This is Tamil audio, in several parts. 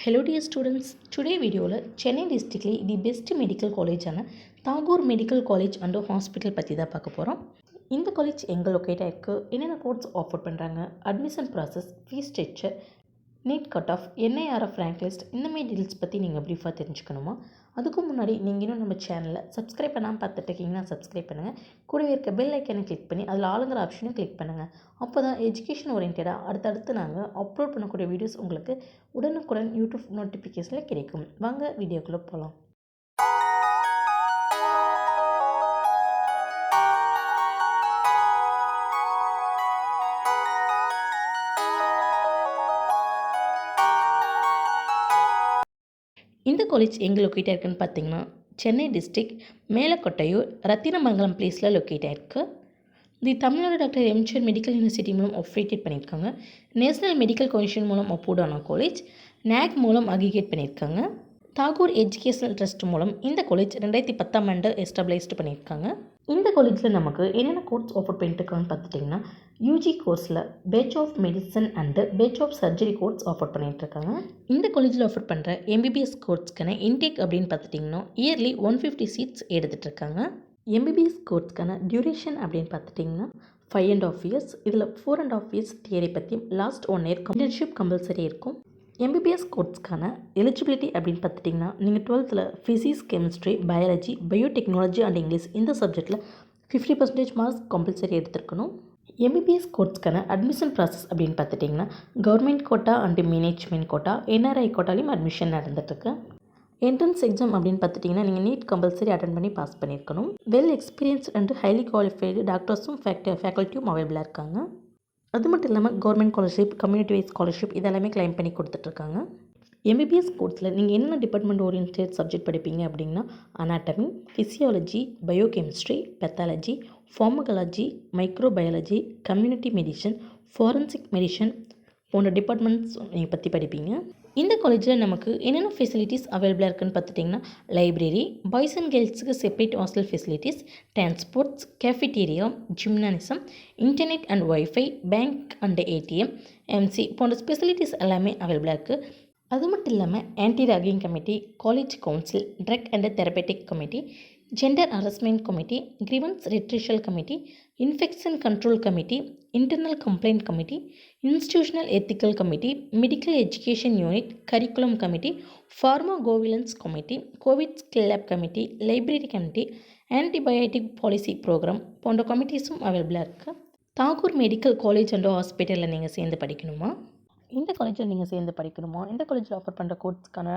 Hello dear students, today video Chennai district the best medical college ஆன Tagore medical college and hospital பற்றி தான் பார்க்க போகிறோம். இந்த காலேஜ் எங்கே லொக்கேட் ஆகிருக்கு, என்னென்ன கோர்ஸ் ஆஃபர் பண்ணுறாங்க, admission process, fees structure, NEET cut off, NIRF rank list, இந்த மாதிரி டீல்ஸ் பற்றி நீங்கள் ப்ரீஃபாக தெரிஞ்சுக்கணுமா? அதுக்கு முன்னாடி நீங்கள் இன்னும் நம்ம சேனலில் சப்ஸ்கிரைப் பண்ணாமல் பார்த்துட்டு இருக்கீங்கன்னா சப்ஸ்கிரைப் பண்ணுங்கள். கூடவே இருக்க பெல் ஐக்கனை கிளிக் பண்ணி அதில் ஆளுங்கிற ஆப்ஷனும் கிளிக் பண்ணுங்கள். அப்போ தான் எஜுகேஷன் ஓரியன்டாக அடுத்தடுத்து நாங்கள் அப்லோட் பண்ணக்கூடிய வீடியோஸ் உங்களுக்கு உடனுக்குடன் யூடியூப் நோட்டிஃபிகேஷனில் கிடைக்கும். வாங்க வீடியோக்குள்ளே போகலாம். இந்த காலேஜ் எங்கே லொக்கேட் ஆகிருக்குன்னு பார்த்தீங்கன்னா சென்னை டிஸ்ட்ரிக்ட் மேலக்கொட்டையூர் ரத்தினமங்கலம் பிளேஸில் லொக்கேட் ஆகிருக்கு. The Tamil Nadu doctor MGR medical university மூலம் அப்ரேட்டட் பண்ணியிருக்காங்க. நேஷனல் மெடிக்கல் கமிஷன் மூலம் அப்ரூவ்டான காலேஜ், NAC மூலம் அக்ரிகேட் பண்ணியிருக்காங்க. தாகூர் எஜுகேஷனல் ட்ரஸ்ட் மூலம் இந்த காலேஜ் 2010ஆம் ஆண்டு எஸ்டாப்ளைஸ்டு பண்ணியிருக்காங்க. இந்த காலேஜில் நமக்கு என்னென்ன கோர்ஸ் ஆஃபர் பண்ணிட்டுருக்காங்கன்னு பார்த்துட்டிங்கன்னா UG கோர்ஸில் bachelor of medicine and bachelor of surgery course offer பண்ணிகிட்ருக்காங்க. இந்த காலேஜில் ஆஃபர் பண்ணுற MBBS கோர்ஸ்க்கான இன்டேக் அப்படின்னு பார்த்துட்டிங்கன்னா இயர்லி 150 சீட்ஸ் எடுத்துகிட்ருக்காங்க. MBBS கோர்ஸ்க்கான டியூரேஷன் அப்படின்னு பார்த்துட்டிங்கன்னா 5.5 years. இதில் 4.5 years தியரி பற்றியும் லாஸ்ட் 1 year இன்டர்ன்ஷிப் கம்பல்சரி இருக்கும். MBBS கோர்ஸ்க்கான எலிஜிபிலிட்டி அப்படின்னு பார்த்துட்டிங்கன்னா நீங்கள் 12th physics, chemistry, biology, biotechnology and English இந்த சப்ஜெக்டில் 50% மார்க்ஸ் கம்பல்சரி எடுத்துருக்கணும். MBBS கோர்ஸ்க்கான அட்மிஷன் ப்ராசஸ் அப்படின்னு பார்த்துட்டிங்கன்னா government quota and management quota, NRI கோட்டாலையும் அட்மிஷன் நடந்துட்டுருக்கு. என்ட்ரன்ஸ் எக்ஸாம் அப்படின்னு பார்த்துட்டிங்கன்னா நீங்கள் நீட் கம்பல்சரி அட்டன் பண்ணி பாஸ் பண்ணியிருக்கணும். Well experience and highly qualified டாக்டர்ஸும் ஃபேக்கல்ட்டியும் அவைலபிளாக இருக்காங்க. அது மட்டும் இல்லாமல் government scholarship, community wise scholarship இதெல்லாமே கிளைம் பண்ணி கொடுத்துட்ருக்காங்க. MBBS கோர்ஸில் நீங்கள் என்ன டிபார்ட்மெண்ட் ஓரியன்டட் சப்ஜெக்ட் படிப்பீங்க அப்படின்னா anatomy, physiology, biochemistry, pathology, pharmacology, microbiology, community medicine, forensic medicine போன்ற டிபார்ட்மெண்ட்ஸ் நீங்கள் பற்றி படிப்பீங்க. இந்த காலேஜில் நமக்கு என்னென்ன ஃபெசிலிட்டிஸ் அவைலபிளாக இருக்குதுன்னு பார்த்துட்டிங்கன்னா லைப்ரரி, பாய்ஸ் அண்ட் கேர்ள்ஸுக்கு separate hostel facilities, transports, cafeteria, gymnasium, internet and wifi, bank and ATM, MC போன்ற ஃபெசிலிட்டிஸ் எல்லாமே அவைலபிளாக இருக்குது. அது மட்டும் இல்லாமல் anti ragging committee, college council, drug and therapeutic committee, gender harassment committee, grievance retrieval committee, infection control committee, internal complaint committee, institutional ethical committee, medical education unit, curriculum committee, pharmacovigilance committee, COVID skill lab committee, library committee, antibiotic policy program போன்ற கமிட்டிஸும் அவைலபிளாக இருக்குது. தாகூர் மெடிக்கல் காலேஜ் அண்ட் ஹாஸ்பிட்டலில் நீங்கள் சேர்ந்து படிக்கணுமா? இந்த காலேஜில் நீங்கள் சேர்ந்து படிக்கணுமா? இந்த காலேஜில் ஆஃபர் பண்ணுற கோர்ஸ்க்கான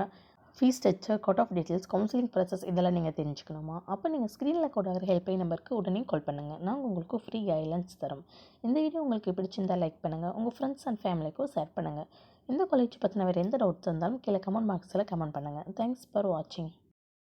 fees structure, cut off details, counselling process இதெல்லாம் நீங்கள் தெரிஞ்சுக்கணுமா? அப்போ நீங்கள் ஸ்க்ரீனில் கூட ஹெல்ப்லைன் நம்பருக்கு உடனே கால் பண்ணுங்கள். நாங்கள் உங்களுக்கு ஃப்ரீ கைட்லைன்ஸ் தரோம். இந்த வீடியோ உங்களுக்கு பிடிச்சிருந்தால் லைக் பண்ணுங்கள், உங்கள் ஃப்ரெண்ட்ஸ் அண்ட் ஃபேமிலிக்கும் ஷேர் பண்ணுங்கள். இந்த காலேஜ் பற்றின வேறு எந்த டவுட்ஸ் இருந்தாலும் கீழே கமெண்ட் பாக்ஸில் கமெண்ட் பண்ணுங்கள். தேங்க்ஸ் ஃபார் வாட்சிங்.